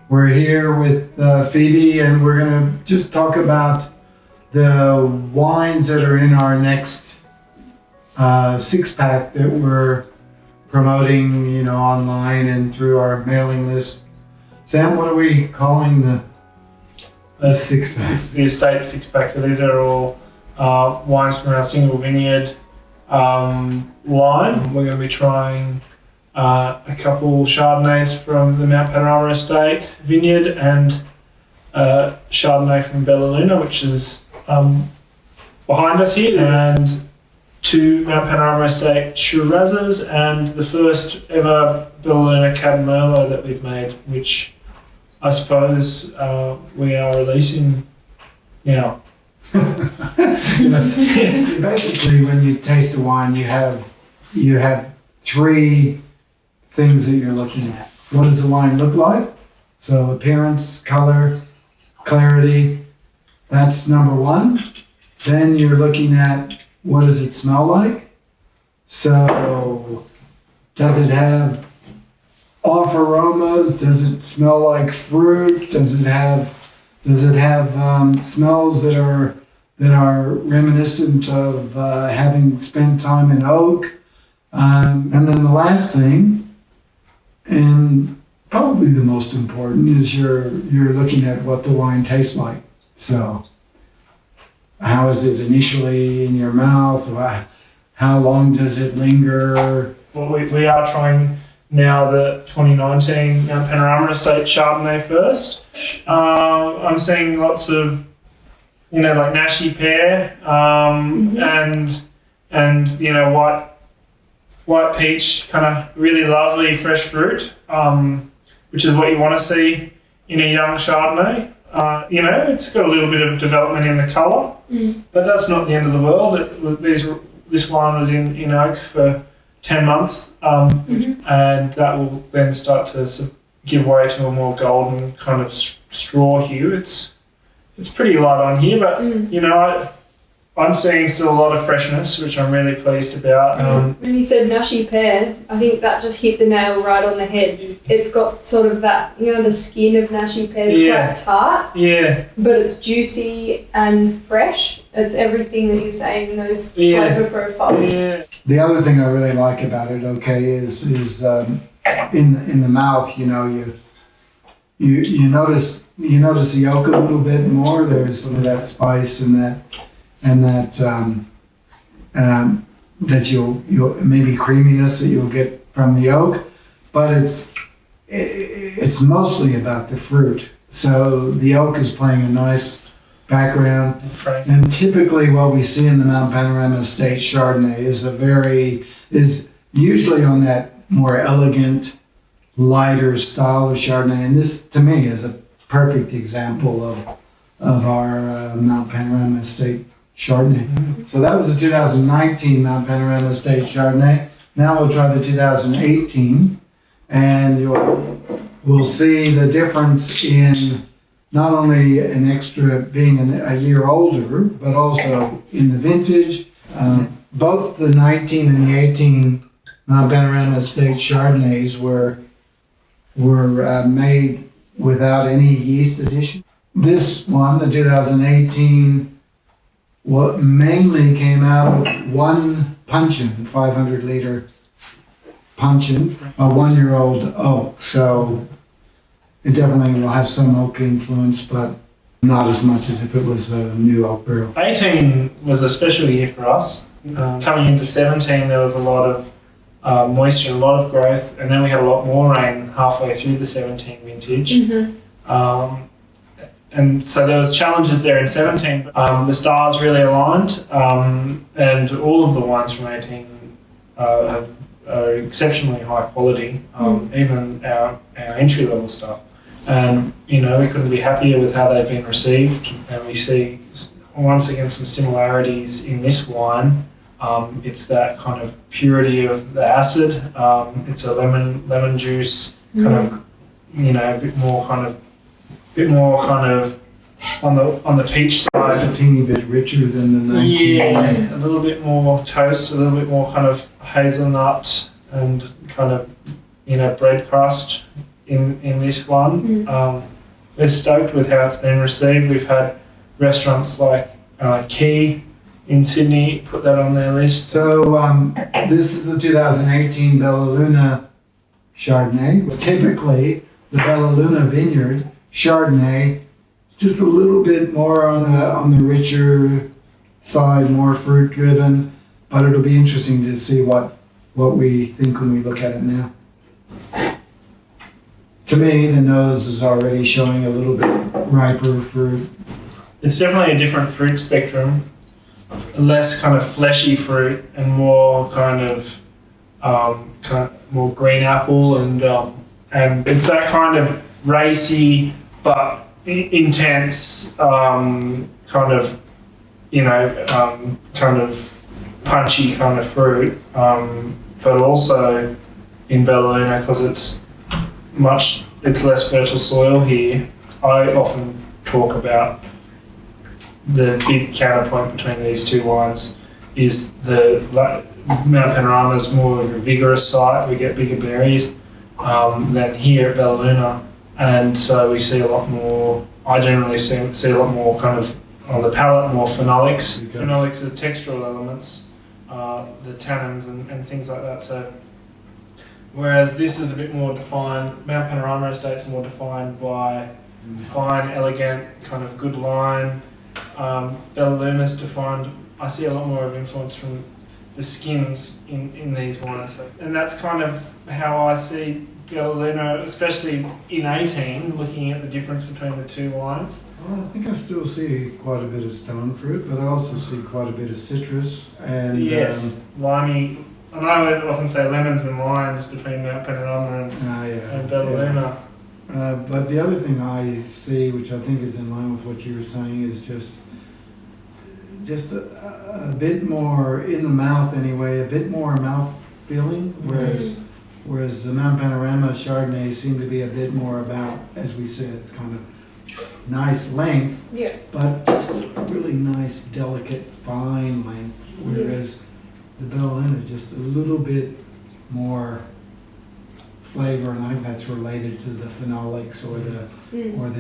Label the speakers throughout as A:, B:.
A: We're here with Phoebe, and we're going to just talk about the wines that are in our next six-pack that we're promoting, online and through our mailing list. Sam, what are we calling the six-pack?
B: It's the estate six-pack. So these are all wines from our single vineyard line. We're going to be trying a couple Chardonnays from the Mount Panorama Estate vineyard and Chardonnay from Bella Luna, which is behind us here, and two Mount Panorama Estate Shirazes, and the first ever Bella Luna Cab Merlot that we've made, which I suppose we are releasing now.
A: Yes. Basically, when you taste a wine, you have three things that you're looking at. What does the wine look like? So appearance, color, clarity, that's number one. Then you're looking at what does it smell like? So does it have off aromas? Does it smell like fruit? Does it have smells that are reminiscent of having spent time in oak? And then the last thing, and probably the most important, is you're looking at what the wine tastes like. So how is it initially in your mouth? How long does it linger?
B: Well, we are trying now the 2019 Mount Panorama Estate Chardonnay first. I'm seeing lots of, like Nashi pear, and white peach, kind of really lovely fresh fruit, which is what you want to see in a young Chardonnay. It's got a little bit of development in the colour, but that's not the end of the world. This wine was in oak for 10 months, and that will then start to give way to a more golden kind of straw hue. It's pretty light on here, but I'm seeing still a lot of freshness, which I'm really pleased about.
C: When you said Nashi pear, I think that just hit the nail right on the head. It's got sort of that, the skin of Nashi pear is quite tart, but it's juicy and fresh. It's everything that you're saying in those flavour profiles.
B: Yeah.
A: The other thing I really like about it, is in the mouth. You notice the oak a little bit more. There's some of that spice and that you'll maybe creaminess that you'll get from the oak, but it's mostly about the fruit. So the oak is playing a nice background, and typically what we see in the Mount Panorama Estate Chardonnay is usually on that more elegant, lighter style of Chardonnay, and this to me is a perfect example of our Mount Panorama Estate Chardonnay. So that was the 2019 Mount Panorama Estate Chardonnay. Now we'll try the 2018, and we'll see the difference in not only an extra being a year older, but also in the vintage. Both the 19 and the 18 Mount Panorama Estate Chardonnays were made without any yeast addition. This one, the 2018, mainly came out of one puncheon, 500 liter puncheon, a 1-year-old oak. So it definitely will have some oak influence, but not as much as if it was a new oak barrel.
B: 18 was a special year for us. Coming into 17, there was a lot of moisture, a lot of growth, and then we had a lot more rain halfway through the 17 vintage. And so there was challenges there in 17. The stars really aligned, and all of the wines from 18 are exceptionally high quality, even our entry-level stuff. And, we couldn't be happier with how they've been received, and we see, once again, some similarities in this wine. It's that kind of purity of the acid. It's a lemon juice, kind of, a bit more kind of on the peach side.
A: It's a teeny bit richer than the 19.
B: Yeah, a little bit more toast, a little bit more kind of hazelnut and kind of, bread crust. in this one. We're stoked with how it's been received. We've had restaurants like Key in Sydney put that on their list.
A: So this is the 2018 Bella Luna Chardonnay. Well, typically, the Bella Luna Vineyard Chardonnay is just a little bit more on the richer side, more fruit driven. But it'll be interesting to see what we think when we look at it now. To me, the nose is already showing a little bit riper fruit.
B: It's definitely a different fruit spectrum. Less kind of fleshy fruit and more kind of more green apple and it's that kind of racy but intense kind of kind of punchy kind of fruit, but also in Bella Luna because it's less fertile soil here. I often talk about the big counterpoint between these two wines is Mount Panorama is more of a vigorous site. We get bigger berries than here at Bella Luna, and so we see a lot more. I generally see a lot more kind of on the palate, more phenolics. Phenolics are textural elements, the tannins and things like that. So whereas this is a bit more defined, Mount Panorama Estate's more defined by fine, elegant, kind of good line. Bella Luna's defined, I see a lot more of influence from the skins in these wines. And that's kind of how I see Bella Luna, especially in 18, looking at the difference between the two wines.
A: Well, I think I still see quite a bit of stone fruit, but I also see quite a bit of citrus. And
B: yes, limey. And I would often say lemons and limes between Mount Panorama and Bella Luna.
A: But the other thing I see, which I think is in line with what you were saying, is just a bit more in the mouth anyway, a bit more mouth feeling, whereas the Mount Panorama Chardonnay seemed to be a bit more about, as we said, kind of nice length, but just a really nice, delicate, fine length, whereas the Bella Luna just a little bit more flavor, and I think that's related to the phenolics or the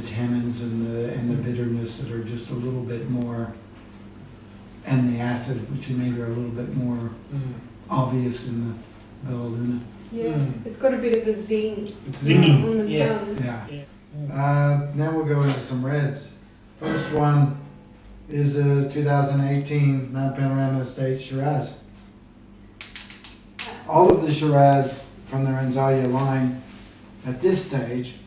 A: tannins and the bitterness that are just a little bit more, and the acid, which maybe are a little bit more obvious in the Bella Luna.
C: Yeah, it's got a bit of a zing.
B: It's zingy
C: on the tongue.
A: Yeah. Now we'll go into some reds. First one is a 2018 Mount Panorama Estate Shiraz. All of the Shiraz from the Renzaglia line at this stage,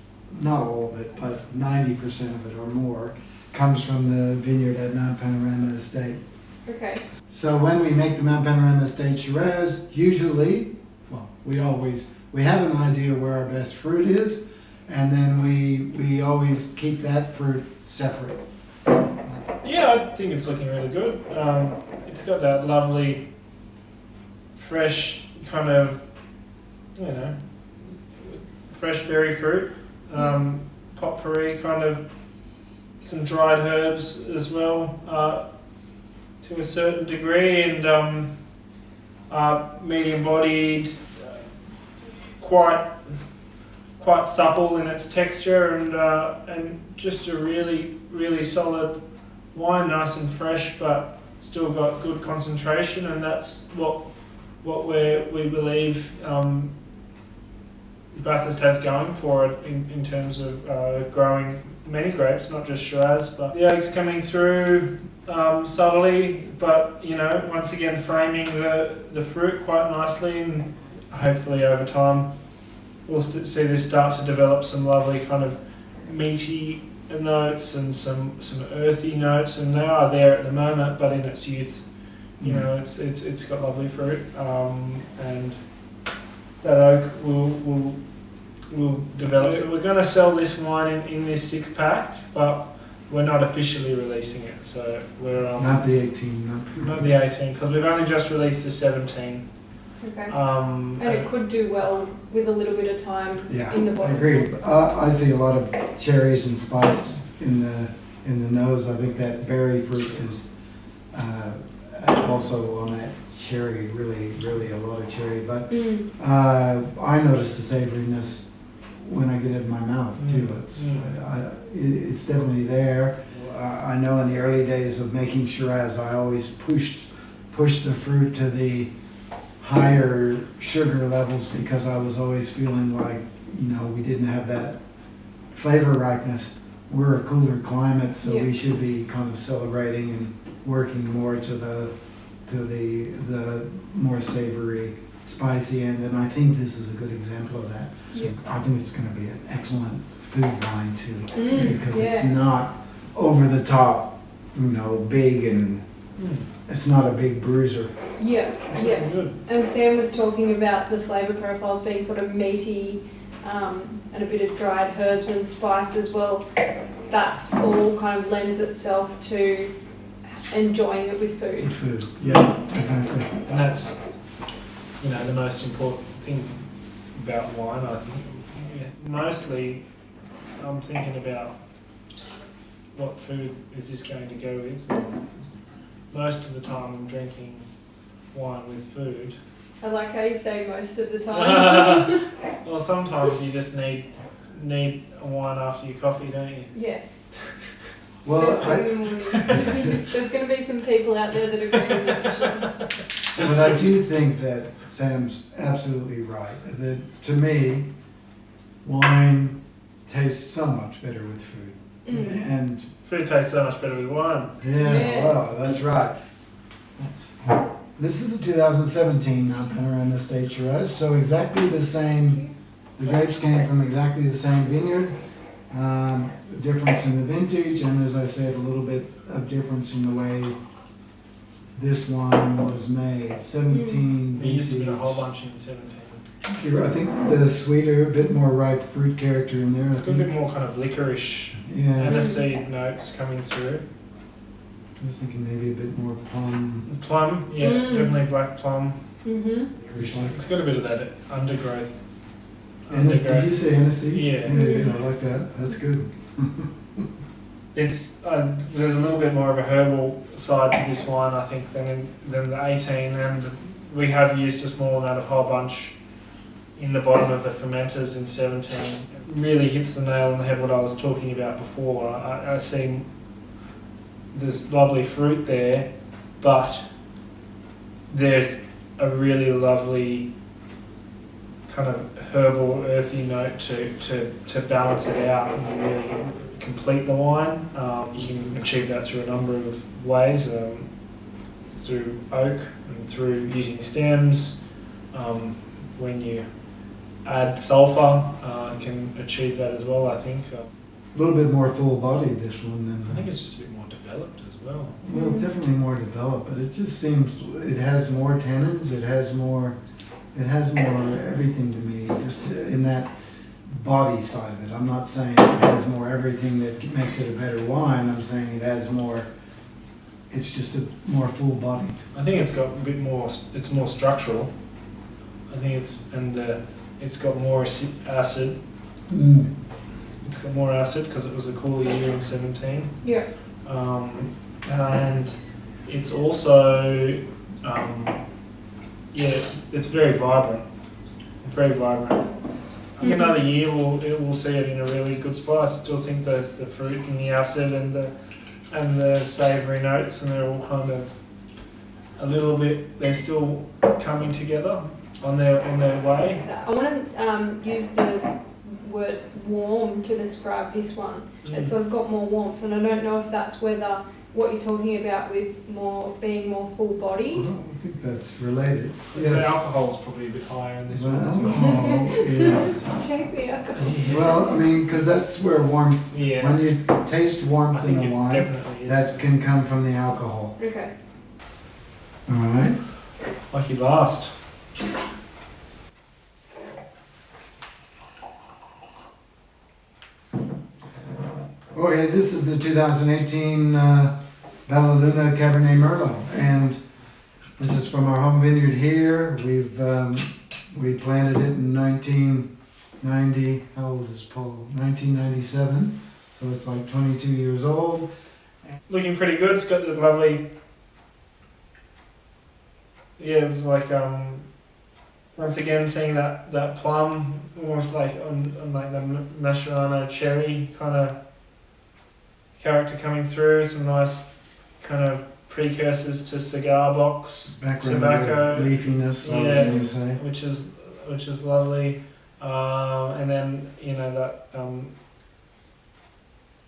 A: not all of it, but 90% of it or more, comes from the vineyard at Mount Panorama Estate.
C: Okay.
A: So when we make the Mount Panorama Estate Shiraz, usually, we have an idea where our best fruit is, and then we always keep that fruit separate.
B: Yeah, I think it's looking really good. It's got that lovely, fresh kind of, fresh berry fruit, potpourri, kind of some dried herbs as well, to a certain degree, and medium-bodied, quite supple in its texture, and just a really, really solid wine, nice and fresh, but still got good concentration, and that's what we believe Bathurst has going for it in terms of growing many grapes, not just Shiraz, but the oak's coming through subtly, but once again framing the fruit quite nicely, and hopefully over time we'll see this start to develop some lovely kind of meaty notes and some earthy notes, and they are there at the moment, but in its youth, it's got lovely fruit, and that oak will develop. So we're going to sell this wine in this 6-pack, but we're not officially releasing it. So we're
A: not the 18,
B: not the 18, because we've only just released the 17.
C: Okay. And it could do well with a little bit of time in the bottle.
A: I agree. I see a lot of cherries and spice in the nose. I think that berry fruit is also on that cherry, really a lot of cherry. But I noticed the savoriness when I get it in my mouth too. It's definitely there. I know in the early days of making Shiraz, I always pushed the fruit to the higher sugar levels because I was always feeling like, we didn't have that flavor ripeness. We're a cooler climate, so we should be kind of celebrating and working more to the more savory, spicy end, and I think this is a good example of that. So I think it's going to be an excellent food wine too, because it's not over the top, big, and it's not a big bruiser.
C: Yeah. And Sam was talking about the flavour profiles being sort of meaty, and a bit of dried herbs and spice as well. That all kind of lends itself to enjoying it with food.
A: To food, yeah, exactly.
B: And that's, the most important thing about wine, I think. Mostly, I'm thinking about what food is this going to go with. And most of the time, I'm drinking wine with food.
C: I like how you say most of the time.
B: Well, sometimes you just need a wine after your coffee, don't you?
C: Yes.
A: Well,
C: there's going to be some people out there that agree with that.
A: But I do think that Sam's absolutely right. That to me, wine tastes so much better with food. And
B: food tastes so much better with wine.
A: Yeah. Well, that's right. This is a 2017 Panorama Estate Shiraz, so exactly the same. The grapes came from exactly the same vineyard. The difference in the vintage, and as I said, a little bit of difference in the way this one was made. 17
B: We used to
A: vintage.
B: get a whole bunch in 17.
A: I think the sweeter, a bit more ripe fruit character in there.
B: It's got a bit more kind of licorice, aniseed notes coming through.
A: I was thinking maybe a bit more plum.
B: Plum, definitely black plum.
A: Licorice-like.
B: It's got a bit of that undergrowth.
A: Did you say aniseed?
B: Yeah.
A: I like that. That's good.
B: It's there's a little bit more of a herbal side to this wine, I think, than the 18, and we have used a small amount of whole bunch in the bottom of the fermenters in 17. It really hits the nail on the head what I was talking about before. I see there's lovely fruit there, but there's a really lovely kind of herbal, earthy note to balance it out and really complete the wine. You can achieve that through a number of ways, through oak and through using stems. When you add sulphur, you can achieve that as well, I think.
A: A little bit more full-bodied, this one, than.
B: I think it's just a bit more developed as well.
A: Well, definitely more developed, but it just seems it has more tannins. It has more everything to me, just in that body side of it. I'm not saying it has more everything that makes it a better wine. I'm saying it has more. It's just a more full body.
B: I think it's got a bit more. It's more structural. I think it's got more acid. It's got more acid because it was a cooler year in 17.
C: Yeah.
B: And it's also, it's very vibrant. Very vibrant. I think another year we'll see it in a really good spot. I still think there's the fruit and the acid and the savoury notes, and they're all kind of a little bit. They're still coming together on their way.
C: I want to use the word warm to describe this one. It's sort of got more warmth, and I don't know if that's whether what you're talking about with being more full body.
A: Well, I think that's related.
B: Yes. The alcohol's probably a bit higher in this one.
A: Alcohol is.
C: Check the alcohol.
A: Well, I mean, because that's where warmth.
B: Yeah.
A: When you taste warmth in a wine,
B: definitely
A: that can come from the alcohol.
C: Okay.
A: All right.
B: Lucky last.
A: Okay, this is the 2018 Bellaluna Cabernet Merlot, and this is from our home vineyard here. We planted it in 1990. How old is Paul? 1997. So it's like 22 years old.
B: Looking pretty good. It's got the lovely. Yeah, it's like once again seeing that plum, almost like on like the Mascherano cherry kind of character coming through. Some nice kind of precursors to cigar box
A: Background
B: tobacco,
A: of leafiness, I was
B: Yeah.
A: going to say.
B: which is lovely. And then that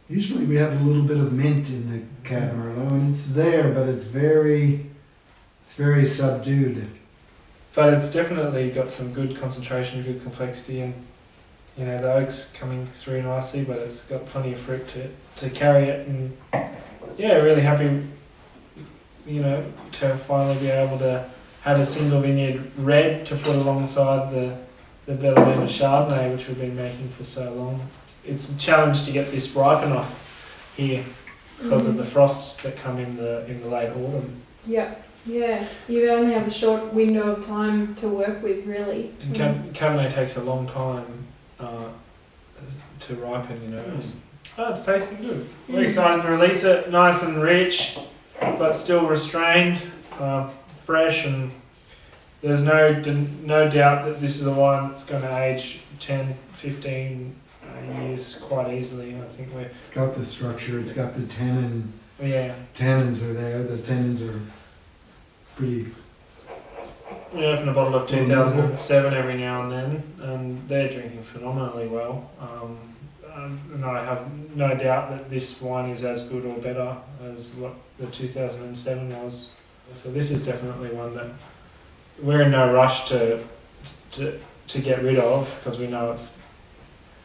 A: Usually we have a little bit of mint in the Cab Merlot, and it's there, but it's very subdued.
B: but it's definitely got some good concentration, good complexity, and the oak's coming through nicely, but it's got plenty of fruit to carry it, and really happy to finally be able to have a single vineyard red to put alongside the Bellevue Chardonnay, which we've been making for so long. It's a challenge to get this ripe enough here because of the frosts that come in the late autumn.
C: Yeah. You only have a short window of time to work with, really.
B: And Cabernet takes a long time to ripen. It's tasting good. We're excited to release it, nice and rich, but still restrained, fresh, and there's no doubt that this is a wine that's going to age 10, 15 years quite easily. I think
A: It's got the structure, it's got the tannin.
B: Yeah.
A: Tannins are there, the tannins are pretty...
B: We open a bottle of 2007 every now and then, and they're drinking phenomenally well. And I have no doubt that this wine is as good or better as what the 2007 was. So this is definitely one that we're in no rush to get rid of, because we know it's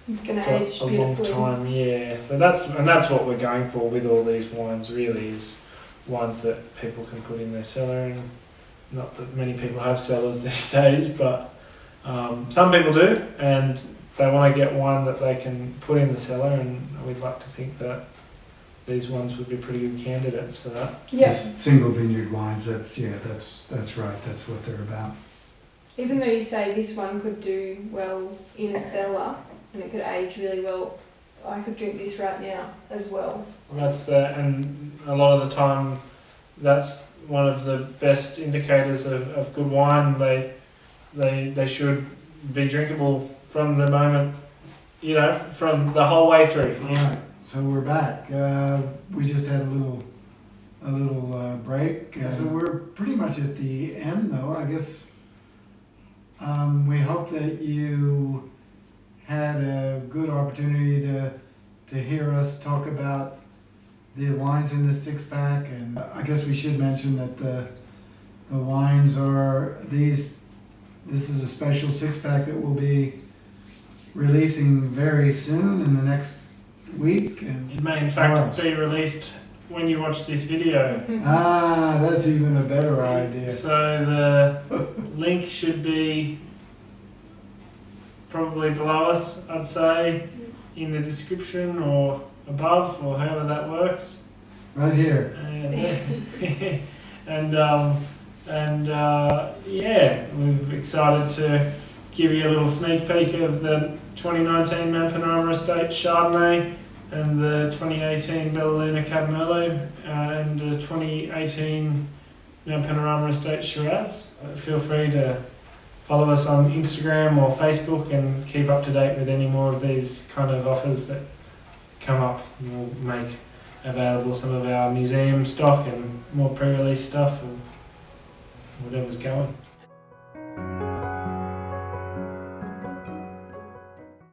C: going to
B: got
C: age
B: a long
C: beautifully.
B: time. Yeah. So that's what we're going for with all these wines. Really, is wines that people can put in their cellar, and not that many people have cellars these days, but some people do, and they want to get one that they can put in the cellar, and we'd like to think that these ones would be pretty good candidates for that.
C: Yeah.
A: Single vineyard wines, that's right, that's what they're about.
C: Even though you say this one could do well in a cellar and it could age really well, I could drink this right now as well.
B: And a lot of the time, that's one of the best indicators of good wine. They should be drinkable from the moment, from the whole way through.
A: All right, so we're back. We just had a little break. So we're pretty much at the end, though. I guess we hope that you had a good opportunity to hear us talk about the wines in the six-pack, and I guess we should mention that the wines are these. This is a special six-pack that we'll be releasing very soon in the next week. And
B: it may in fact be released when you watch this video.
A: That's even a better idea.
B: So the link should be probably below us, I'd say, in the description or above, or however that works.
A: Right here.
B: We're excited to give you a little sneak peek of the 2019 Mampanorama Estate Chardonnay and the 2018 Belleluna Cab Merlot and the 2018 Mampanorama Estate Shiraz. Feel free to follow us on Instagram or Facebook and keep up to date with any more of these kind of offers that come up. We'll make available some of our museum stock and more pre-release stuff and whatever's going.